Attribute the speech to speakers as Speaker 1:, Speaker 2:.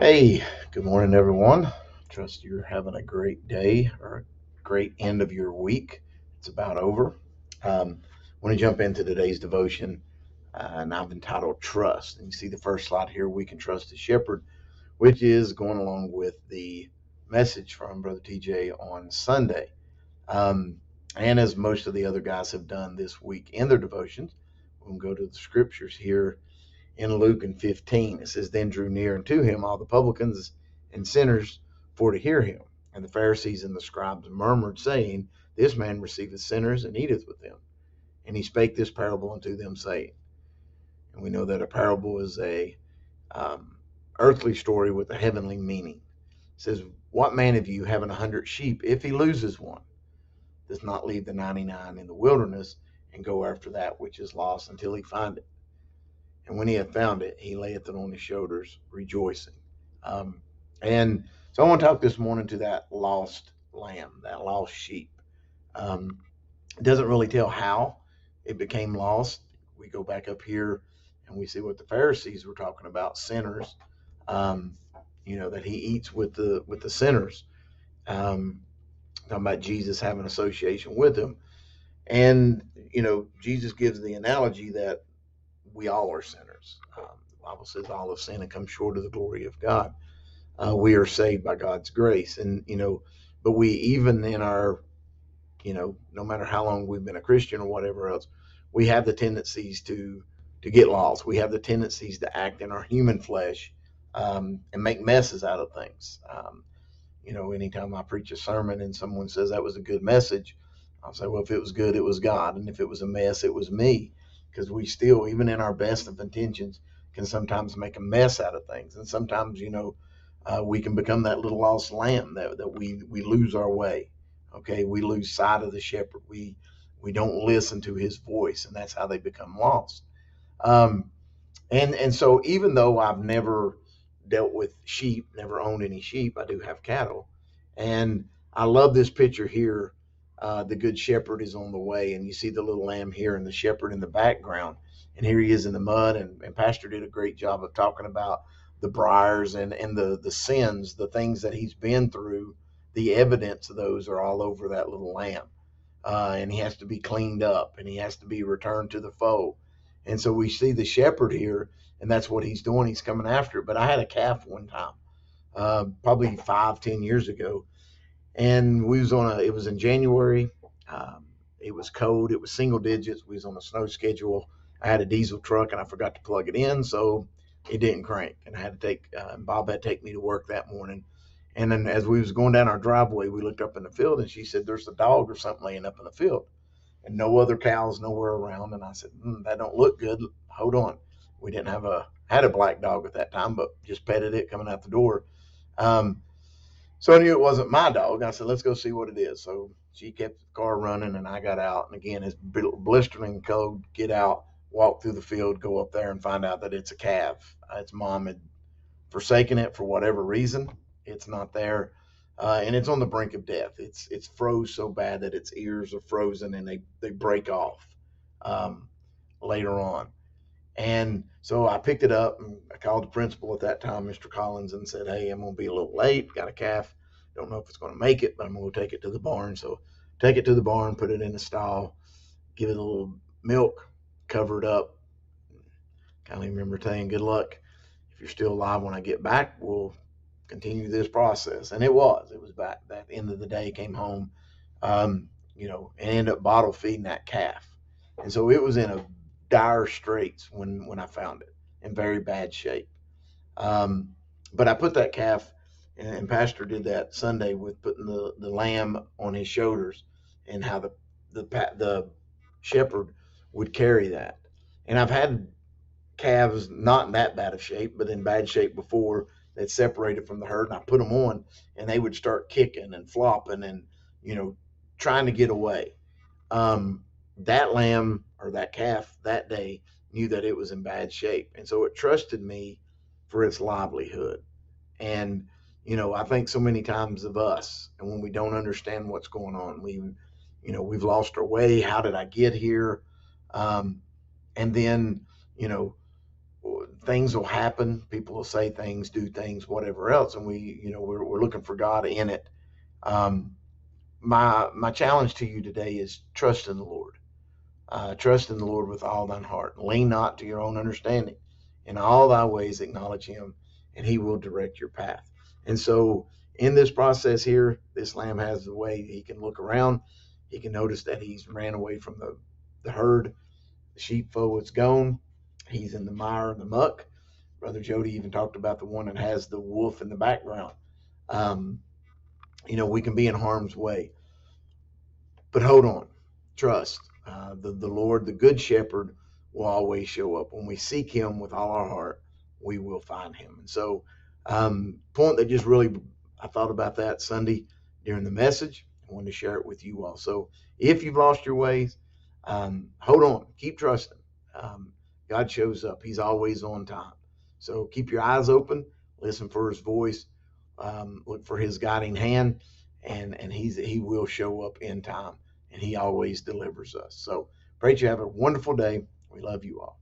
Speaker 1: Hey, good morning, everyone. Trust you're having a great day or a great end of your week. It's about over. I want to jump into today's devotion, and I've entitled Trust. And you see the first slide here, we can trust the shepherd, which is going along with the message from Brother TJ on Sunday. Um, and as most of the other guys have done this week in their devotions, we'll go to the scriptures here in Luke and 15. It says, Then drew near unto him all the publicans and sinners for to hear him. And the Pharisees and the scribes murmured, saying, This man receiveth sinners and eateth with them. And he spake this parable unto them, saying, and we know that a parable is a um, earthly story with a heavenly meaning. It says, What man of you having 100 sheep, if he loses one, does not leave the 99 in the wilderness and go after that which is lost until he find it? And when he had found it, he layeth it on his shoulders, rejoicing. Um, and so I want to talk this morning to that lost lamb, that lost sheep. Um, it doesn't really tell how it became lost. We go back up here and we see what the Pharisees were talking about, sinners. Um, that he eats with the sinners. Um, Talking about Jesus having association with them, and Jesus gives the analogy that we all are sinners. The Bible says all have sinned and come short of the glory of God. We are saved by God's grace, and but we even in our, no matter how long we've been a Christian or whatever else, we have the tendencies to get lost. We have the tendencies to act in our human flesh and make messes out of things. Anytime I preach a sermon and someone says that was a good message, I'll say, well, if it was good, it was God. And if it was a mess, it was me. Because we still, even in our best of intentions, can sometimes make a mess out of things. And sometimes, we can become that little lost lamb that we lose our way. Okay. We lose sight of the shepherd. We don't listen to his voice, and that's how they become lost. Um, and so even though I've never dealt with sheep, never owned any sheep, I do have cattle. And I love this picture here. The good shepherd is on the way, and you see the little lamb here and the shepherd in the background. And here he is in the mud, and Pastor did a great job of talking about the briars and the sins, the things that he's been through. The evidence of those are all over that little lamb. And he has to be cleaned up, and he has to be returned to the fold. And so we see the shepherd here, and that's what he's doing. He's coming after it. But I had a calf one time, probably 5-10 years ago, and it was in January. Um, it was cold. It was single digits. We was on a snow schedule. I had a diesel truck, and I forgot to plug it in, so it didn't crank. And I had to Bob had to take me to work that morning. And then as we was going down our driveway, we looked up in the field, and she said, "There's a dog or something laying up in the field." And no other cows nowhere around. And I said, that don't look good. Hold on. We didn't had a black dog at that time, but just petted it coming out the door. Um, so I knew it wasn't my dog. I said, let's go see what it is. So she kept the car running, and I got out. And again, it's blistering cold. Get out, walk through the field, go up there and find out that it's a calf. Its mom had forsaken it for whatever reason. It's not there. And it's on the brink of death. It's froze so bad that its ears are frozen and they break off um, later on. And so I picked it up and I called the principal at that time, Mr. Collins, and said, "Hey, I'm going to be a little late. Got a calf. Don't know if it's going to make it, but I'm going to take it to the barn." So take it to the barn, put it in the stall, give it a little milk, cover it up. Kind of remember saying, "Good luck. If you're still alive when I get back, we'll continue this process." And it was back at the end of the day, came home, and ended up bottle feeding that calf. And so it was in a dire straits when I found it, in very bad shape. Um, but I put that calf, and Pastor did that Sunday with putting the lamb on his shoulders, and how the shepherd would carry that. And I've had calves not in that bad of shape, but in bad shape before, that separated from the herd, and I put them on, and they would start kicking and flopping and trying to get away. Um, that lamb or that calf that day knew that it was in bad shape, and so it trusted me for its livelihood. And I think so many times of us, and when we don't understand what's going on, we've lost our way. How did I get here? And then you know things will happen. People will say things, do things, whatever else, and we're looking for God in it. Um, my challenge to you today is trust in the Lord. Trust in the Lord with all thine heart. Lean not to your own understanding. In all thy ways acknowledge him, and he will direct your path. And so in this process here, this lamb has the way he can look around. He can notice that he's ran away from the herd. The sheepfold is gone. He's in the mire and the muck. Brother Jody even talked about the one that has the wolf in the background. Um, we can be in harm's way. But hold on, trust. The Lord, the Good Shepherd, will always show up. When we seek Him with all our heart, we will find Him. And so, point that just really, I thought about that Sunday during the message. I wanted to share it with you all. So, if you've lost your ways, hold on, keep trusting. God shows up. He's always on time. So keep your eyes open, listen for His voice, look for His guiding hand, and He will show up in time, and He always delivers us. So pray that you have a wonderful day. We love you all.